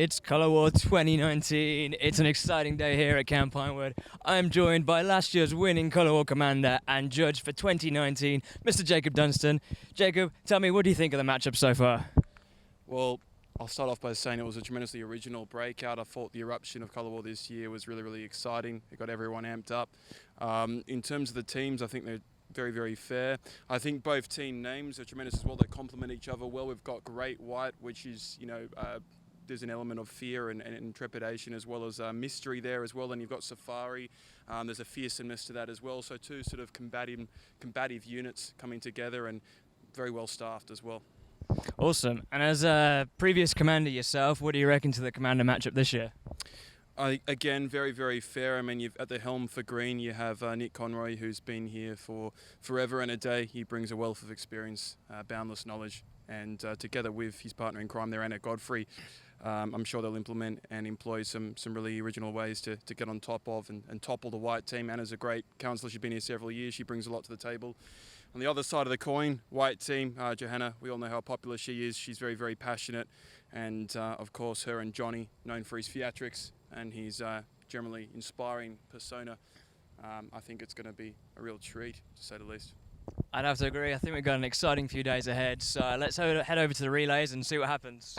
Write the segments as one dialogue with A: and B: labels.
A: It's Colour War 2019. It's an exciting day here at Camp Pinewood. I'm joined by last year's winning Colour War commander and judge for 2019, Mr. Jacob Dunstan. Jacob, tell me, what do you think of the matchup so far?
B: Well, I'll start off by saying it was a tremendously original breakout. I thought the eruption of Colour War this year was really, really exciting. It got everyone amped up. In terms of the teams, I think they're very, very fair. I think both team names are tremendous as well. They complement each other well. We've got Great White, which is, there's an element of fear and trepidation as well as mystery there as well. And you've got Safari. There's a fearsomeness to that as well. So two sort of combative units coming together and very well staffed as well.
A: Awesome. And as a previous commander yourself, what do you reckon to the commander matchup this year?
B: Again, very, very fair. I mean, you've at the helm for Green, you have Nick Conroy, who's been here for forever and a day. He brings a wealth of experience, boundless knowledge, and together with his partner in crime there, Anna Godfrey, I'm sure they'll implement and employ some really original ways to get on top of and topple the white team. Anna's a great counsellor. She's been here several years. She brings a lot to the table. On the other side of the coin, white team, Johanna, we all know how popular she is. She's very, very passionate. And, of course, her and Johnny, known for his theatrics and his generally inspiring persona. I think it's going to be a real treat, to say the least.
A: I'd have to agree. I think we've got an exciting few days ahead. So let's head over to the relays and see what happens.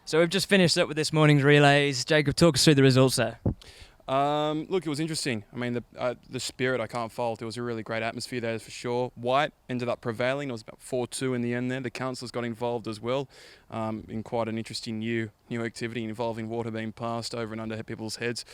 A: So we've just finished up with this morning's relays. Jacob, talk us through the results there.
B: Look, it was interesting. I mean, the spirit I can't fault. It was a really great atmosphere there for sure. White ended up prevailing. It was about 4-2 in the end there. The councillors got involved as well in quite an interesting new activity involving water being passed over and under people's heads.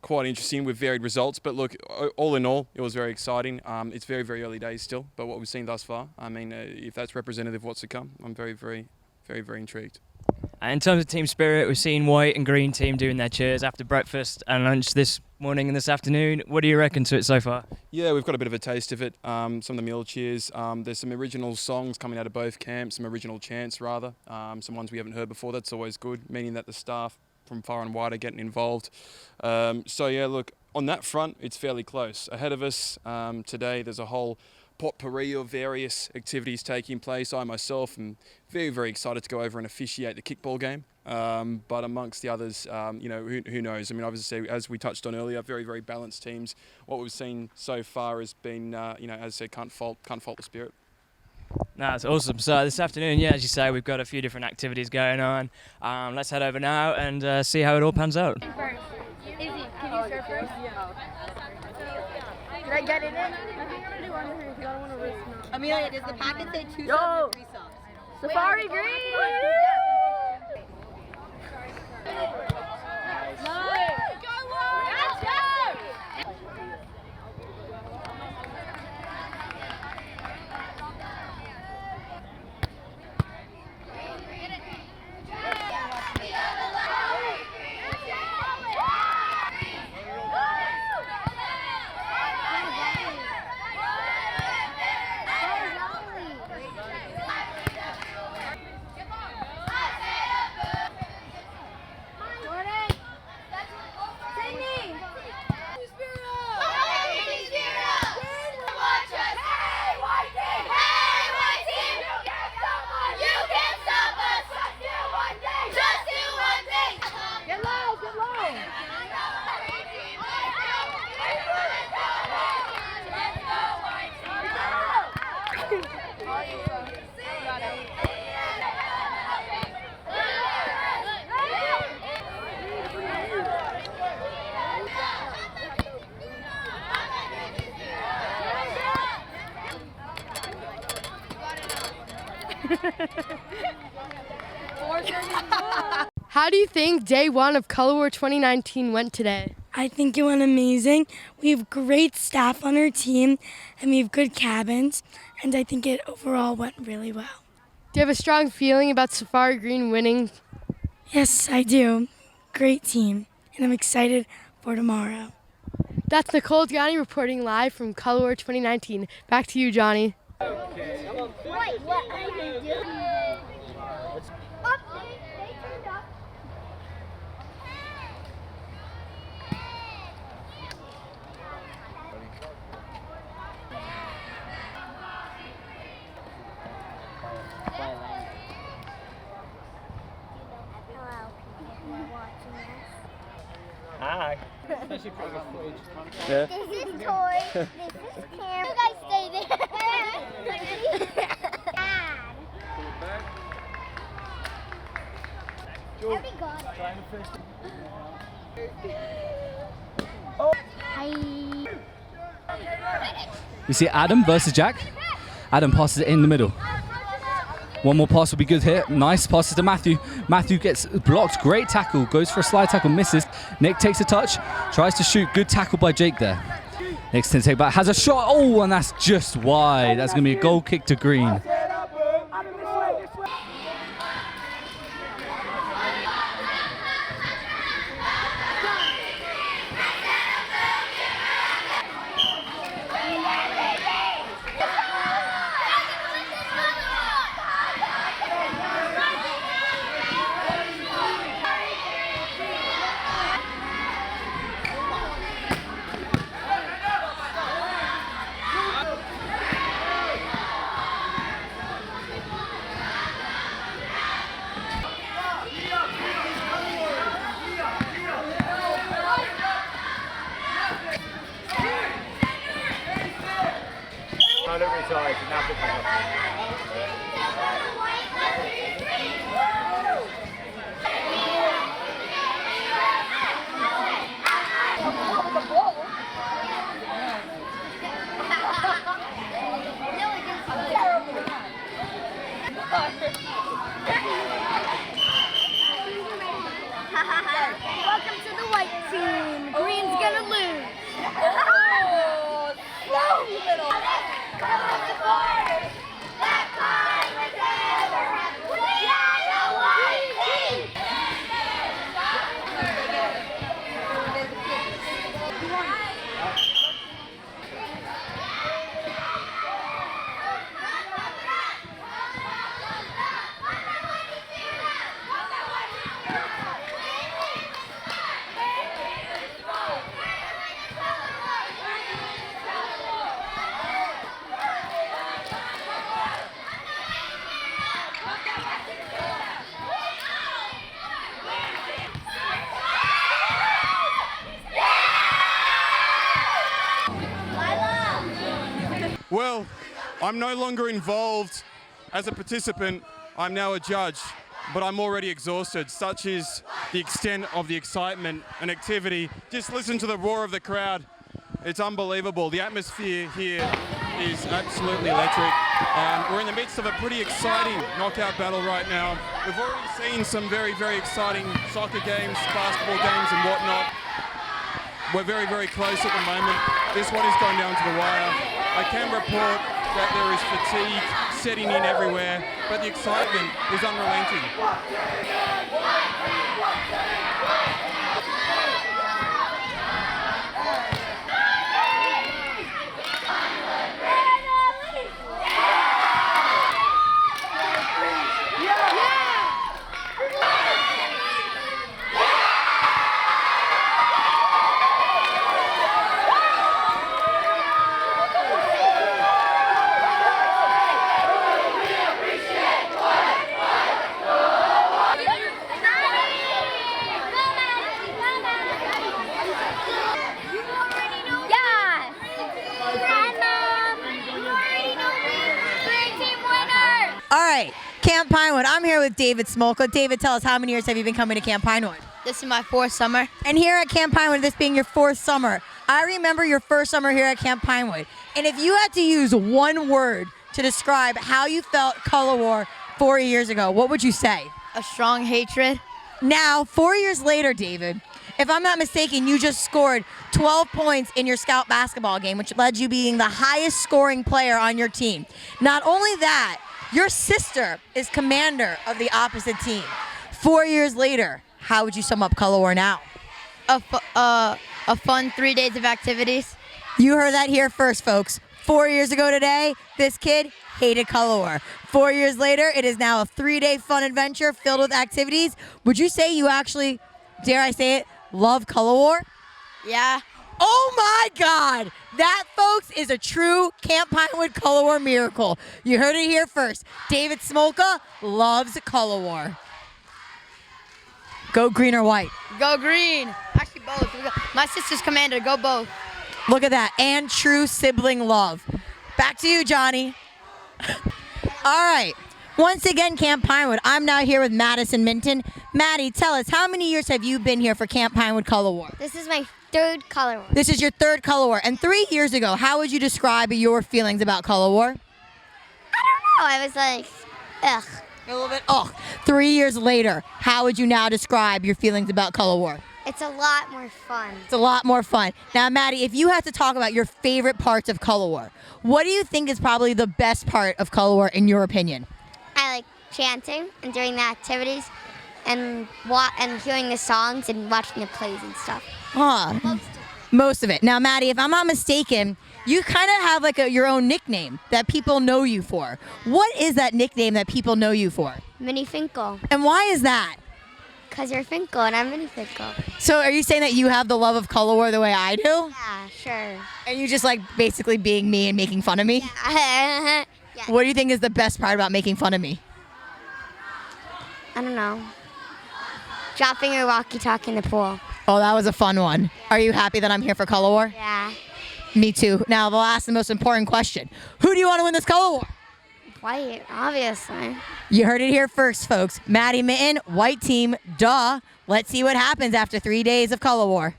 B: Quite interesting with varied results. But look, all in all, it was very exciting. It's very, very early days still, but what we've seen thus far, I mean, if that's representative of what's to come, I'm very, very, very, very intrigued.
A: In terms of team spirit, we've seen white and green team doing their cheers after breakfast and lunch this morning and this afternoon. What do you reckon to it so far?
B: Yeah, we've got a bit of a taste of it. Some of the meal cheers. There's some original songs coming out of both camps, some original chants rather, some ones we haven't heard before. That's always good, meaning that the staff from far and wide are getting involved. So yeah, look, on that front, it's fairly close. Ahead of us today, there's a whole potpourri of various activities taking place. I myself am very, very excited to go over and officiate the kickball game. But amongst the others, you know, who knows? I mean, obviously, as we touched on earlier, very, very balanced teams. What we've seen so far has been, you know, as I said, can't fault the spirit.
A: No, that's awesome. So this afternoon, yeah, as you say, we've got a few different activities going on. Let's head over now and see how it all pans out.
C: Izzy, can you serve first? Did I get it in? I think I'm gonna do one here because I don't want to risk not.
D: Amelia, does the packet say 2
C: Yo!
D: songs or 3 songs?
C: Safari Green! How do you think day one of Color War 2019 went today?
E: I think it went amazing. We have great staff on our team, and we have good cabins, and I think it overall went really well.
C: Do you have a strong feeling about Safari Green winning?
E: Yes, I do. Great team, and I'm excited for tomorrow.
C: That's Nicole Gianni reporting live from Color War 2019. Back to you, Johnny.
D: Wait, what are you doing? They turned up. Hello, people watching us.
F: Hi.
D: This is Toy. This is Cam. You guys stay there. Every got it. Hi.
A: We see Adam versus Jack. Adam passes it in the middle. One more pass will be good here. Nice passes to Matthew. Matthew gets blocked. Great tackle. Goes for a slide tackle. Misses. Nick takes a touch. Tries to shoot. Good tackle by Jake there. Nick's going to take back. Has a shot. Oh, and that's just wide. That's going to be a goal kick to Green.
F: Not every time, not the time.
D: Welcome to the white team. Green's gonna lose.
B: Well, I'm no longer involved as a participant. I'm now a judge, but I'm already exhausted. Such is the extent of the excitement and activity. Just listen to the roar of the crowd. It's unbelievable. The atmosphere here is absolutely electric. We're in the midst of a pretty exciting knockout battle right now. We've already seen some very, very exciting soccer games, basketball games and whatnot. We're very, very close at the moment. This one is going down to the wire. I can report that there is fatigue setting in everywhere, but the excitement is unrelenting.
D: All right, Camp Pinewood. I'm here with David Smolka. David, tell us, how many years have you been coming to Camp Pinewood?
G: This is my 4th summer.
D: And here at Camp Pinewood, this being your 4th summer, I remember your first summer here at Camp Pinewood. And if you had to use one word to describe how you felt Color War 4 years ago, what would you say?
G: A strong hatred.
D: Now, 4 years later, David, if I'm not mistaken, you just scored 12 points in your scout basketball game, which led you being the highest scoring player on your team. Not only that, your sister is commander of the opposite team. 4 years later, how would you sum up Color War now?
G: A fun 3 days of activities.
D: You heard that here first, folks. 4 years ago today, this kid hated Color War. 4 years later, it is now a 3-day fun adventure filled with activities. Would you say you actually, dare I say it, love Color War?
G: Yeah.
D: Oh my God! That, folks, is a true Camp Pinewood Color War miracle. You heard it here first. David Smolka loves Color War. Go green or white.
G: Go green. Actually, both. My sister's commander. Go both.
D: Look at that. And true sibling love. Back to you, Johnny. All right. Once again, Camp Pinewood. I'm now here with Madison Minton. Maddie, tell us, how many years have you been here for Camp Pinewood Color War?
H: This is my third Color War.
D: This is your third Color War. And 3 years ago, how would you describe your feelings about Color War?
H: I was like, ugh.
D: A little bit. Oh, 3 years later, how would you now describe your feelings about Color War?
H: It's a lot more fun.
D: It's a lot more fun. Now, Maddie, if you had to talk about your favorite parts of Color War, what do you think is probably the best part of Color War in your opinion?
H: I like chanting and doing the activities and hearing the songs and watching the plays and stuff.
D: Huh. Most of it. Now, Maddie, if I'm not mistaken, you kind of have like your own nickname that people know you for. What is that nickname that people know you for?
H: Minnie Finkel.
D: And why is that?
H: Because you're Finkel and I'm Minnie Finkel.
D: So are you saying that you have the love of Color War the way I do?
H: Yeah, sure.
D: And you just like basically being me and making fun of me?
H: Yeah. Yeah.
D: What do you think is the best part about making fun of me?
H: I don't know. Dropping your walkie-talkie in the pool.
D: Oh, that was a fun one. Are you happy that I'm here for Color War?
H: Yeah.
D: Me too. Now, the last and most important question. Who do you want to win this Color War?
H: White, obviously.
D: You heard it here first, folks. Maddie Mitten, white team, duh. Let's see what happens after 3 days of Color War.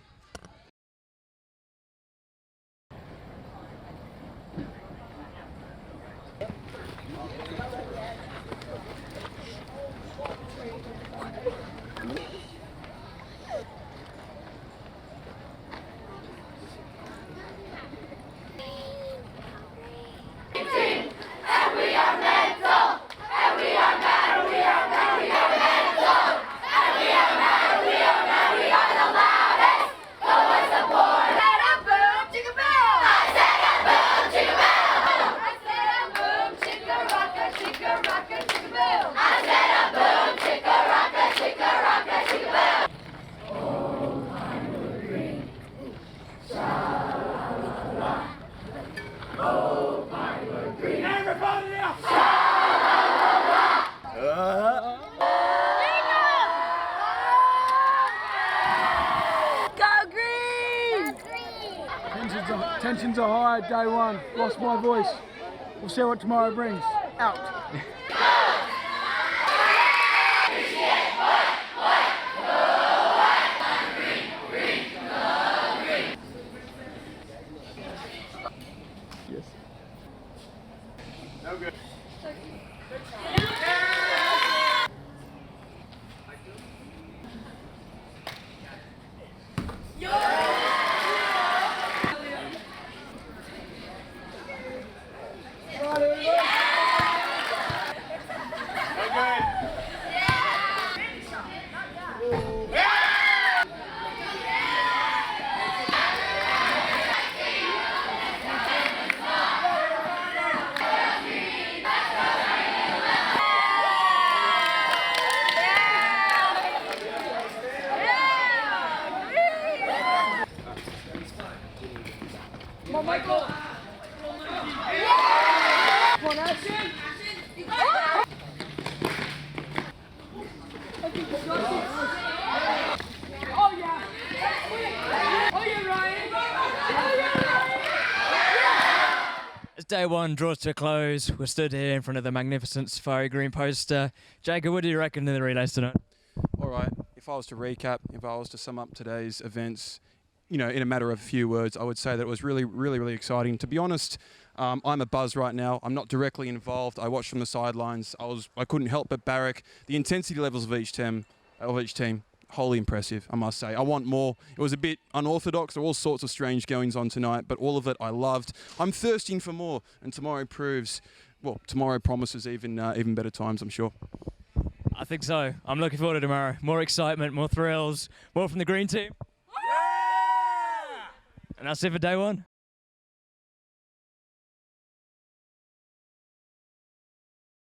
I: Tensions are high at day one. Lost my voice. We'll see what tomorrow brings. Out. Yes. No good.
A: As day one draws to a close, we're stood here in front of the magnificent Safari Green poster. Jacob, what do you reckon of the relays tonight?
B: All right, if I was to recap, if I was to sum up today's events, in a matter of a few words, I would say that it was really, really, really exciting. To be honest, I'm a buzz right now. I'm not directly involved. I watched from the sidelines. I couldn't help but barrack. The intensity levels of each team, wholly impressive, I must say. I want more. It was a bit unorthodox. There were all sorts of strange goings on tonight, but all of it I loved. I'm thirsting for more, and tomorrow promises even better times, I'm sure.
A: I think so. I'm looking forward to tomorrow. More excitement, more thrills, more from the green team. And that's it for day one.